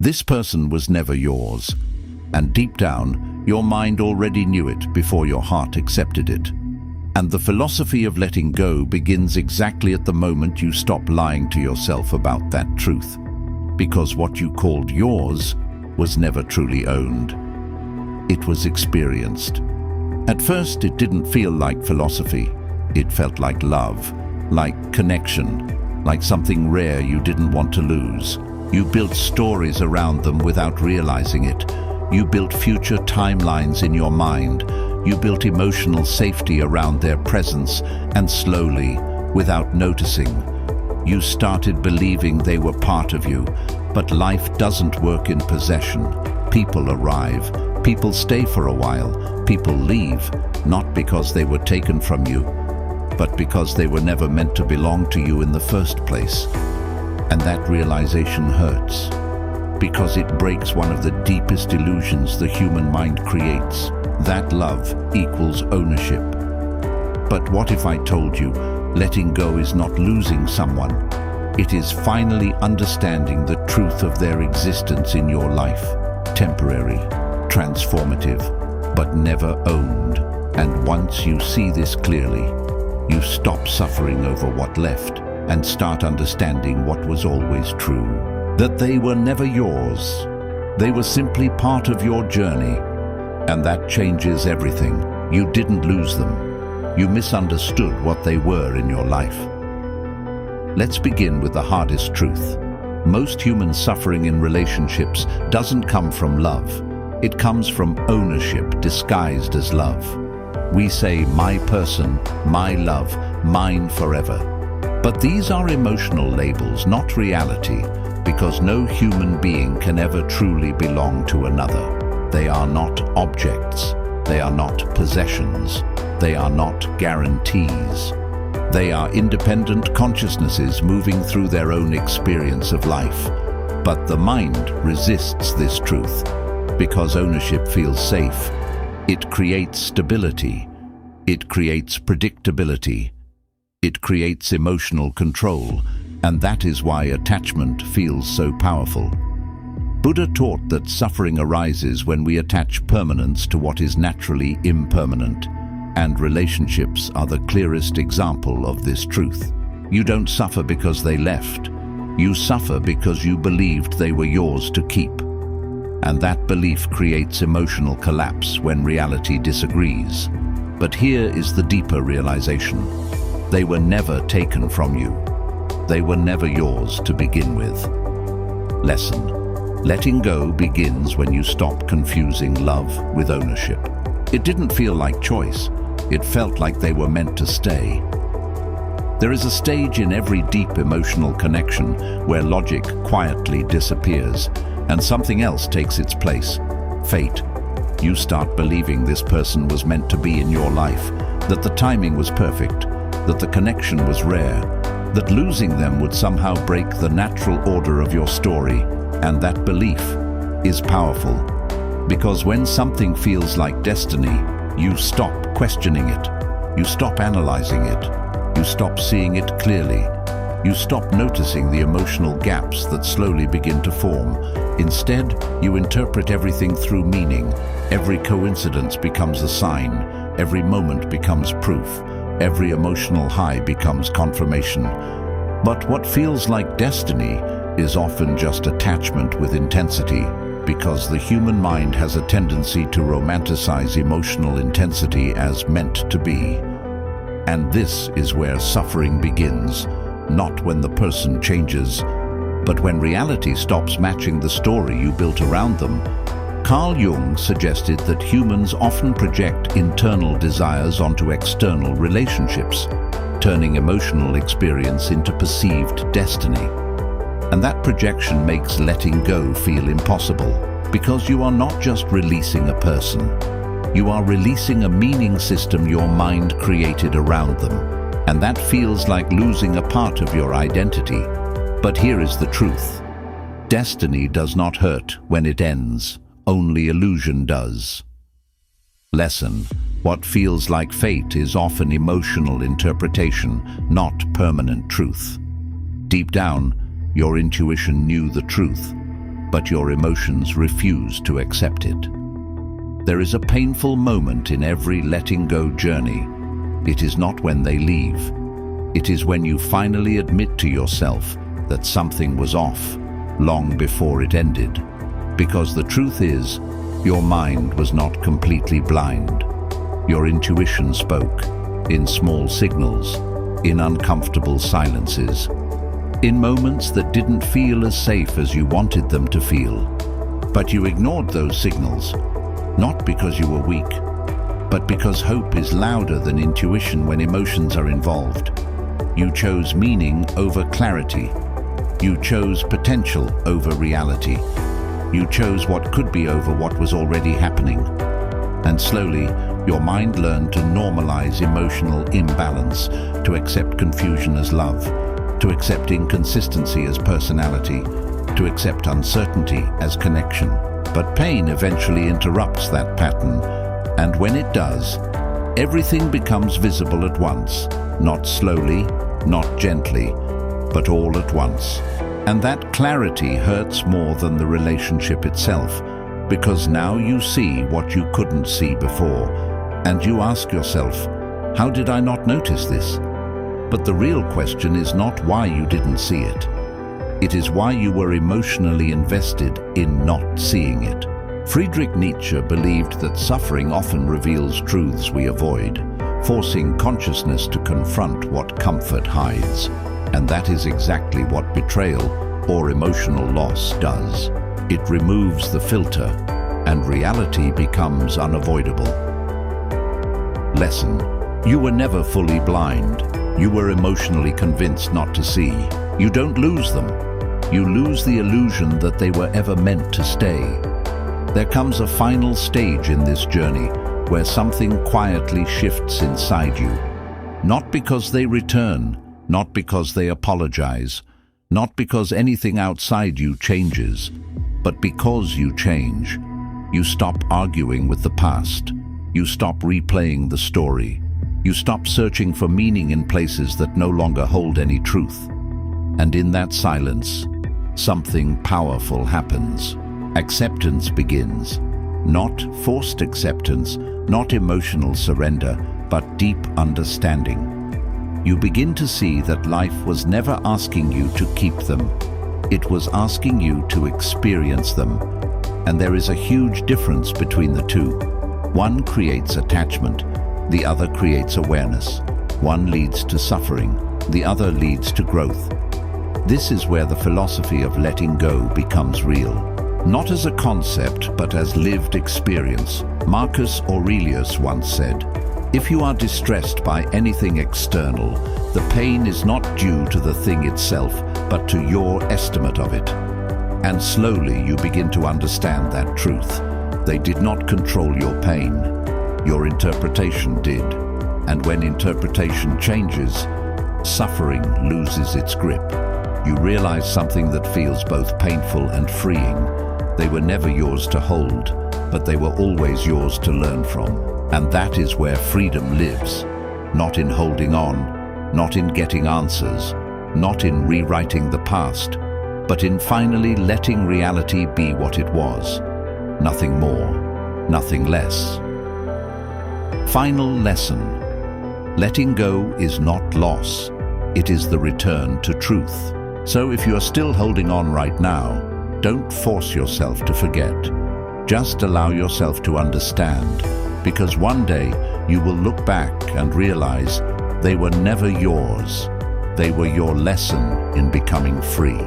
This person was never yours, and deep down, your mind already knew it before your heart accepted it. And the philosophy of letting go begins exactly at the moment you stop lying to yourself about that truth, because what you called yours was never truly owned. It was experienced. At first, it didn't feel like philosophy. It felt like love, like connection, like something rare you didn't want to lose. You built stories around them without realizing it. You built future timelines in your mind. You built emotional safety around their presence, and slowly, without noticing, you started believing they were part of you. But life doesn't work in possession. People arrive. People stay for a while. People leave, not because they were taken from you, but because they were never meant to belong to you in the first place. And that realization hurts, because it breaks one of the deepest illusions the human mind creates, that love equals ownership. But what if I told you, letting go is not losing someone? It is finally understanding the truth of their existence in your life. Temporary, transformative, but never owned. And once you see this clearly, you stop suffering over what left and start understanding what was always true. That they were never yours. They were simply part of your journey. And that changes everything. You didn't lose them. You misunderstood what they were in your life. Let's begin with the hardest truth. Most human suffering in relationships doesn't come from love. It comes from ownership disguised as love. We say, my person, my love, mine forever. But these are emotional labels, not reality, because no human being can ever truly belong to another. They are not objects. They are not possessions. They are not guarantees. They are independent consciousnesses moving through their own experience of life. But the mind resists this truth because ownership feels safe. It creates stability. It creates predictability. It creates emotional control, and that is why attachment feels so powerful. Buddha taught that suffering arises when we attach permanence to what is naturally impermanent, and relationships are the clearest example of this truth. You don't suffer because they left. You suffer because you believed they were yours to keep. And that belief creates emotional collapse when reality disagrees. But here is the deeper realization. They were never taken from you. They were never yours to begin with. Lesson: letting go begins when you stop confusing love with ownership. It didn't feel like choice. It felt like they were meant to stay. There is a stage in every deep emotional connection where logic quietly disappears and something else takes its place. Fate. You start believing this person was meant to be in your life, that the timing was perfect, that the connection was rare, that losing them would somehow break the natural order of your story. And that belief is powerful, because when something feels like destiny, you stop questioning it, you stop analyzing it, you stop seeing it clearly, you stop noticing the emotional gaps that slowly begin to form. Instead, you interpret everything through meaning. Every coincidence becomes a sign, every moment becomes proof, every emotional high becomes confirmation. But what feels like destiny is often just attachment with intensity, because the human mind has a tendency to romanticize emotional intensity as meant to be. And this is where suffering begins, not when the person changes, but when reality stops matching the story you built around them. Carl Jung suggested that humans often project internal desires onto external relationships, turning emotional experience into perceived destiny. And that projection makes letting go feel impossible, because you are not just releasing a person. You are releasing a meaning system your mind created around them. And that feels like losing a part of your identity. But here is the truth. Destiny does not hurt when it ends. Only illusion does. Lesson: what feels like fate is often emotional interpretation, not permanent truth. Deep down, your intuition knew the truth. but your emotions refuse to accept it. There is a painful moment in every letting go journey. It is not when they leave. It is when you finally admit to yourself that something was off long before it ended. Because the truth is, your mind was not completely blind. Your intuition spoke, in small signals, in uncomfortable silences, in moments that didn't feel as safe as you wanted them to feel. But you ignored those signals, not because you were weak, but because hope is louder than intuition when emotions are involved. You chose meaning over clarity. You chose potential over reality. You chose what could be over what was already happening. And slowly, your mind learned to normalize emotional imbalance, to accept confusion as love, to accept inconsistency as personality, to accept uncertainty as connection. But pain eventually interrupts that pattern, and when it does, everything becomes visible at once, not slowly, not gently, but all at once. And that clarity hurts more than the relationship itself, because now you see what you couldn't see before, and you ask yourself, how did I not notice this? But the real question is not why you didn't see it. It is why you were emotionally invested in not seeing it. Friedrich Nietzsche believed that suffering often reveals truths we avoid, forcing consciousness to confront what comfort hides. And that is exactly what betrayal or emotional loss does. It removes the filter, and reality becomes unavoidable. Lesson: you were never fully blind. You were emotionally convinced not to see. You don't lose them. You lose the illusion that they were ever meant to stay. There comes a final stage in this journey where something quietly shifts inside you. Not because they return, not because they apologize, not because anything outside you changes, but because you change. You stop arguing with the past. You stop replaying the story. You stop searching for meaning in places that no longer hold any truth. And in that silence, something powerful happens. Acceptance begins. Not forced acceptance, not emotional surrender, but deep understanding. You begin to see that life was never asking you to keep them. It was asking you to experience them. And there is a huge difference between the two. One creates attachment, the other creates awareness. One leads to suffering, the other leads to growth. This is where the philosophy of letting go becomes real. Not as a concept, but as lived experience. Marcus Aurelius once said, "If you are distressed by anything external, the pain is not due to the thing itself, but to your estimate of it." And slowly you begin to understand that truth. They did not control your pain. Your interpretation did. And when interpretation changes, suffering loses its grip. You realize something that feels both painful and freeing. They were never yours to hold, but they were always yours to learn from. And that is where freedom lives. Not in holding on, not in getting answers, not in rewriting the past, but in finally letting reality be what it was. Nothing more, nothing less. Final lesson. Letting go is not loss. It is the return to truth. So if you are still holding on right now, don't force yourself to forget. Just allow yourself to understand, because one day you will look back and realize they were never yours. They were your lesson in becoming free.